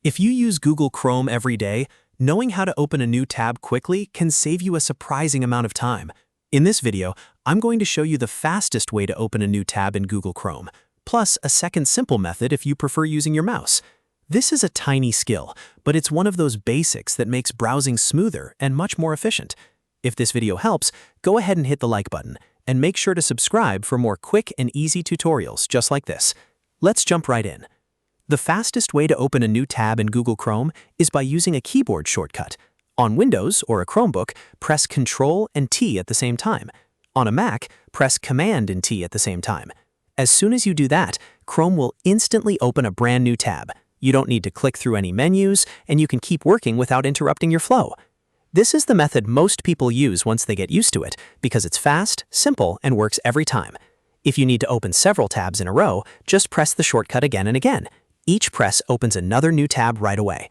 If you use Google Chrome every day, knowing how to open a new tab quickly can save you a surprising amount of time. In this video, I'm going to show you the fastest way to open a new tab in Google Chrome, plus a second simple method if you prefer using your mouse. This is a tiny skill, but it's one of those basics that makes browsing smoother and much more efficient. If this video helps, go ahead and hit the like button, and make sure to subscribe for more quick and easy tutorials just like this. Let's jump right in. The fastest way to open a new tab in Google Chrome is by using a keyboard shortcut. On Windows or a Chromebook, press Ctrl and T at the same time. On a Mac, press Command and T at the same time. As soon as you do that, Chrome will instantly open a brand new tab. You don't need to click through any menus, and you can keep working without interrupting your flow. This is the method most people use once they get used to it, because it's fast, simple, and works every time. If you need to open several tabs in a row, just press the shortcut again and again. Each press opens another new tab right away.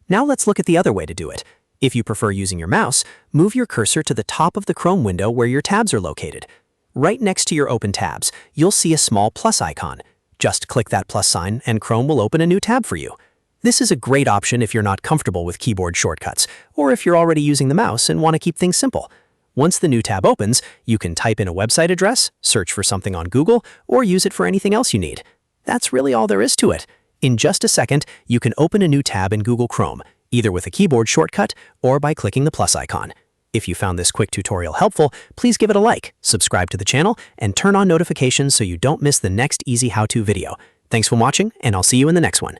Now let's look at the other way to do it. If you prefer using your mouse, move your cursor to the top of the Chrome window where your tabs are located. Right next to your open tabs, you'll see a small plus icon. Just click that plus sign and Chrome will open a new tab for you. This is a great option if you're not comfortable with keyboard shortcuts, or if you're already using the mouse and want to keep things simple. Once the new tab opens, you can type in a website address, search for something on Google, or use it for anything else you need. That's really all there is to it. In just a second, you can open a new tab in Google Chrome, either with a keyboard shortcut or by clicking the plus icon. If you found this quick tutorial helpful, please give it a like, subscribe to the channel, and turn on notifications so you don't miss the next easy how-to video. Thanks for watching, and I'll see you in the next one.